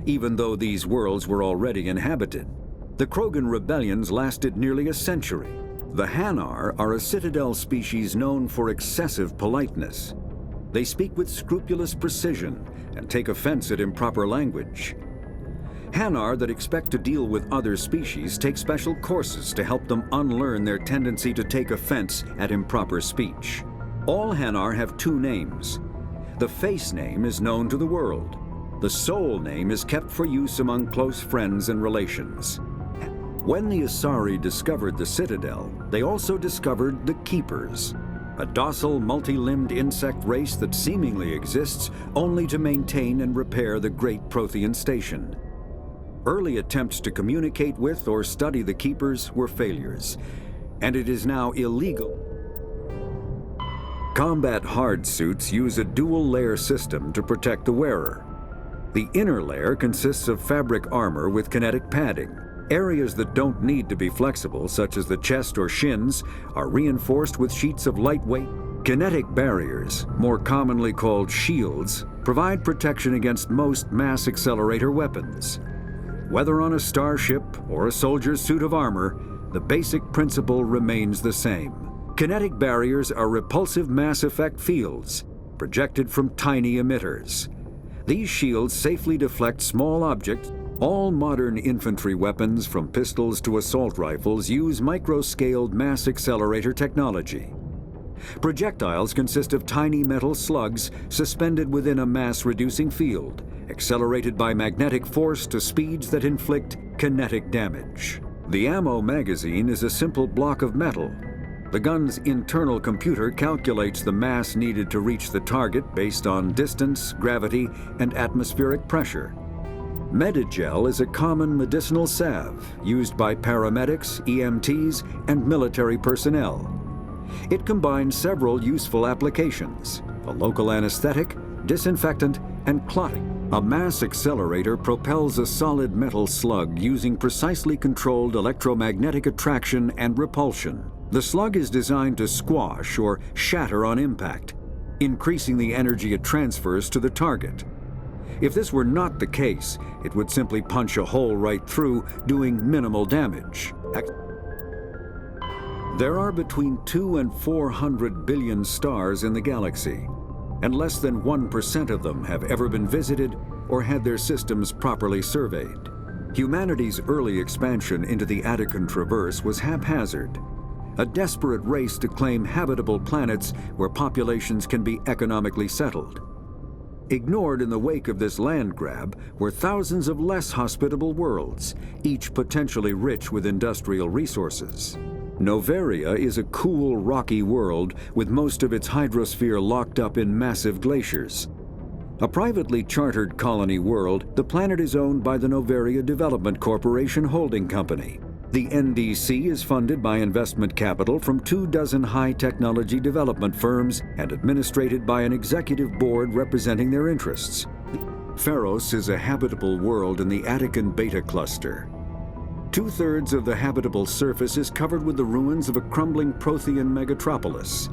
Even though these worlds were already inhabited, the Krogan rebellions lasted nearly a century. The Hanar are a Citadel species known for excessive politeness. They speak with scrupulous precision and take offense at improper language. Hanar that expect to deal with other species take special courses to help them unlearn their tendency to take offense at improper speech. All Hanar have two names. The face name is known to the world. The soul name is kept for use among close friends and relations. When the Asari discovered the Citadel, they also discovered the Keepers, a docile, multi-limbed insect race that seemingly exists only to maintain and repair the Great Prothean Station. Early attempts to communicate with or study the Keepers were failures, and it is now illegal. Combat hard suits use a dual-layer system to protect the wearer. The inner layer consists of fabric armor with kinetic padding. Areas that don't need to be flexible, such as the chest or shins, are reinforced with sheets of lightweight kinetic barriers, more commonly called shields, provide protection against most mass accelerator weapons. Whether on a starship or a soldier's suit of armor, the basic principle remains the same. Kinetic barriers are repulsive mass effect fields, projected from tiny emitters. These shields safely deflect small objects. All modern infantry weapons, from pistols to assault rifles, use micro-scaled mass accelerator technology. Projectiles consist of tiny metal slugs suspended within a mass-reducing field, accelerated by magnetic force to speeds that inflict kinetic damage. The ammo magazine is a simple block of metal. The gun's internal computer calculates the mass needed to reach the target based on distance, gravity, and atmospheric pressure. Medigel is a common medicinal salve used by paramedics, EMTs, and military personnel. It combines several useful applications: a local anesthetic, disinfectant, and clotting. A mass accelerator propels a solid metal slug using precisely controlled electromagnetic attraction and repulsion. The slug is designed to squash or shatter on impact, increasing the energy it transfers to the target. If this were not the case, it would simply punch a hole right through, doing minimal damage. There are between 200 and 400 billion stars in the galaxy, and less than 1% of them have ever been visited or had their systems properly surveyed. Humanity's early expansion into the Attican Traverse was haphazard, a desperate race to claim habitable planets where populations can be economically settled. Ignored in the wake of this land grab were thousands of less hospitable worlds, each potentially rich with industrial resources. Noveria is a cool, rocky world with most of its hydrosphere locked up in massive glaciers. A privately chartered colony world, the planet is owned by the Noveria Development Corporation Holding Company. The NDC is funded by investment capital from 24 high-technology development firms and administrated by an executive board representing their interests. Pharos is a habitable world in the Attican Beta Cluster. 2/3 of the habitable surface is covered with the ruins of a crumbling Prothean megatropolis.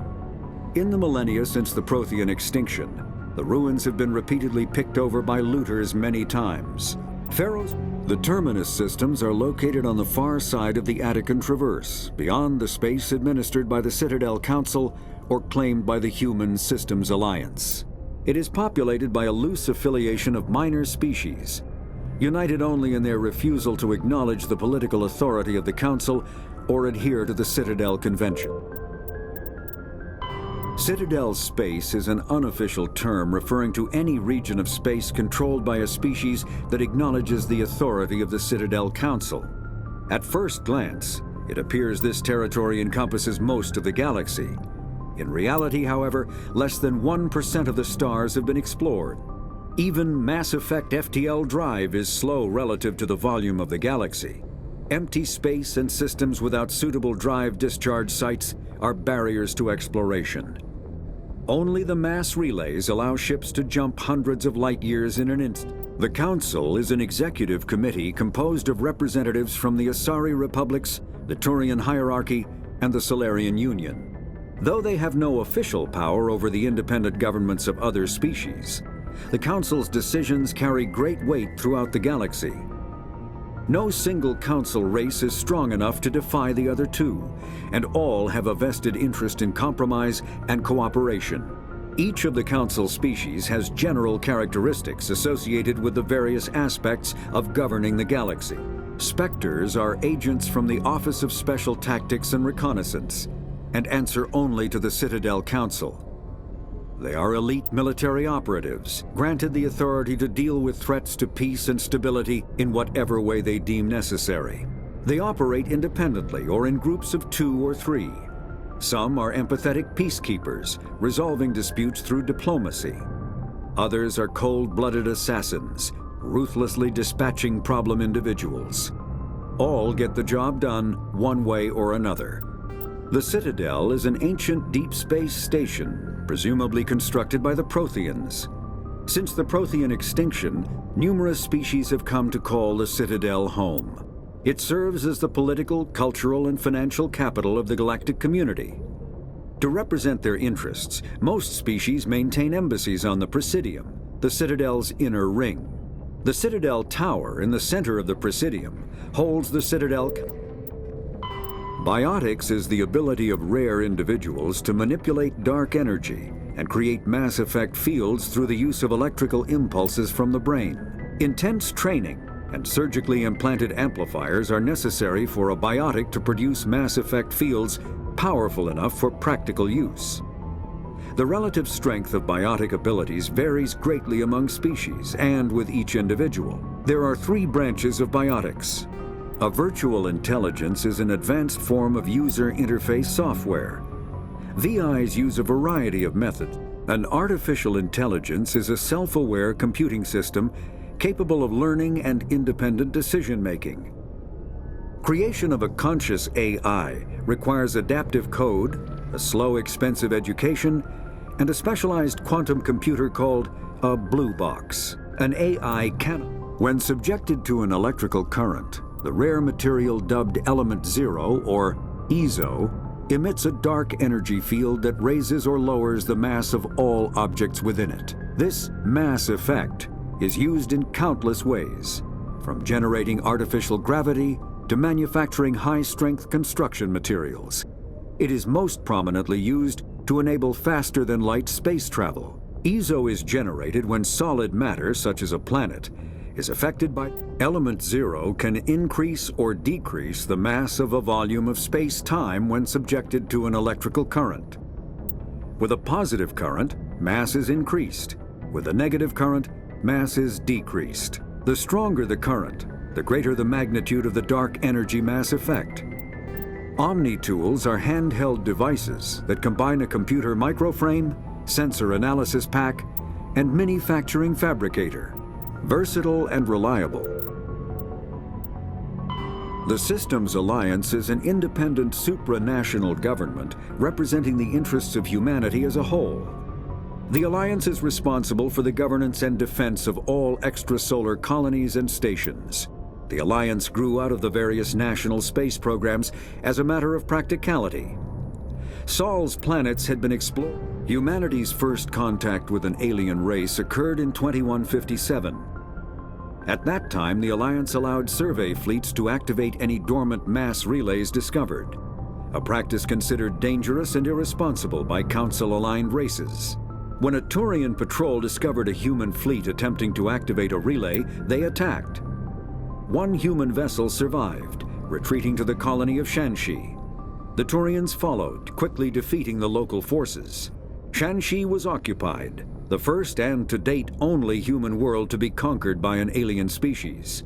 In the millennia since the Prothean extinction, the ruins have been repeatedly picked over by looters many times. The terminus systems are located on the far side of the Attican Traverse, beyond the space administered by the Citadel Council or claimed by the Human Systems Alliance. It is populated by a loose affiliation of minor species, united only in their refusal to acknowledge the political authority of the Council or adhere to the Citadel Convention. Citadel Space is an unofficial term referring to any region of space controlled by a species that acknowledges the authority of the Citadel Council. At first glance, it appears this territory encompasses most of the galaxy. In reality, however, less than 1% of the stars have been explored. Even Mass Effect FTL drive is slow relative to the volume of the galaxy. Empty space and systems without suitable drive discharge sites are barriers to exploration. Only the mass relays allow ships to jump hundreds of light years in an instant. The Council is an executive committee composed of representatives from the Asari Republics, the Turian Hierarchy, and the Solarian Union. Though they have no official power over the independent governments of other species, the Council's decisions carry great weight throughout the galaxy. No single council race is strong enough to defy the other two, and all have a vested interest in compromise and cooperation. Each of the council species has general characteristics associated with the various aspects of governing the galaxy. Spectres are agents from the Office of Special Tactics and Reconnaissance, and answer only to the Citadel Council. They are elite military operatives, granted the authority to deal with threats to peace and stability in whatever way they deem necessary. They operate independently or in groups of 2 or 3. Some are empathetic peacekeepers, resolving disputes through diplomacy. Others are cold-blooded assassins, ruthlessly dispatching problem individuals. All get the job done one way or another. The Citadel is an ancient deep space station, presumably constructed by the Protheans. Since the Prothean extinction, numerous species have come to call the Citadel home. It serves as the political, cultural, and financial capital of the galactic community. To represent their interests, most species maintain embassies on the Presidium, the Citadel's inner ring. The Citadel Tower in the center of the Presidium holds the Citadel. Biotics is the ability of rare individuals to manipulate dark energy and create mass effect fields through the use of electrical impulses from the brain. Intense training and surgically implanted amplifiers are necessary for a biotic to produce mass effect fields powerful enough for practical use. The relative strength of biotic abilities varies greatly among species and with each individual. There are 3 branches of biotics. A virtual intelligence is an advanced form of user interface software. VIs use a variety of methods. An artificial intelligence is a self-aware computing system capable of learning and independent decision-making. Creation of a conscious AI requires adaptive code, a slow, expensive education, and a specialized quantum computer called a blue box. An AI cannot. When subjected to an electrical current, the rare material dubbed Element 0, or EZO, emits a dark energy field that raises or lowers the mass of all objects within it. This mass effect is used in countless ways, from generating artificial gravity to manufacturing high-strength construction materials. It is most prominently used to enable faster-than-light space travel. EZO is generated when solid matter, such as a planet, is affected by Element 0 can increase or decrease the mass of a volume of space-time when subjected to an electrical current. With a positive current, mass is increased. With a negative current, mass is decreased. The stronger the current, the greater the magnitude of the dark energy mass effect. Omni-tools are handheld devices that combine a computer microframe, sensor analysis pack, and manufacturing fabricator. Versatile and reliable. The Systems Alliance is an independent supranational government representing the interests of humanity as a whole. The Alliance is responsible for the governance and defense of all extrasolar colonies and stations. The Alliance grew out of the various national space programs as a matter of practicality. Sol's planets had been explored. Humanity's first contact with an alien race occurred in 2157. At that time, the Alliance allowed survey fleets to activate any dormant mass relays discovered, a practice considered dangerous and irresponsible by Council-aligned races. When a Turian patrol discovered a human fleet attempting to activate a relay, they attacked. One human vessel survived, retreating to the colony of Shanxi. The Turians followed, quickly defeating the local forces. Shanxi was occupied, the first and to date only human world to be conquered by an alien species.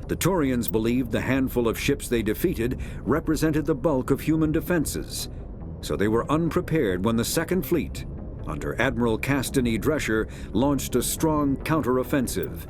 The Turians believed the handful of ships they defeated represented the bulk of human defenses, so they were unprepared when the Second Fleet, under Admiral Castany Drescher, launched a strong counteroffensive,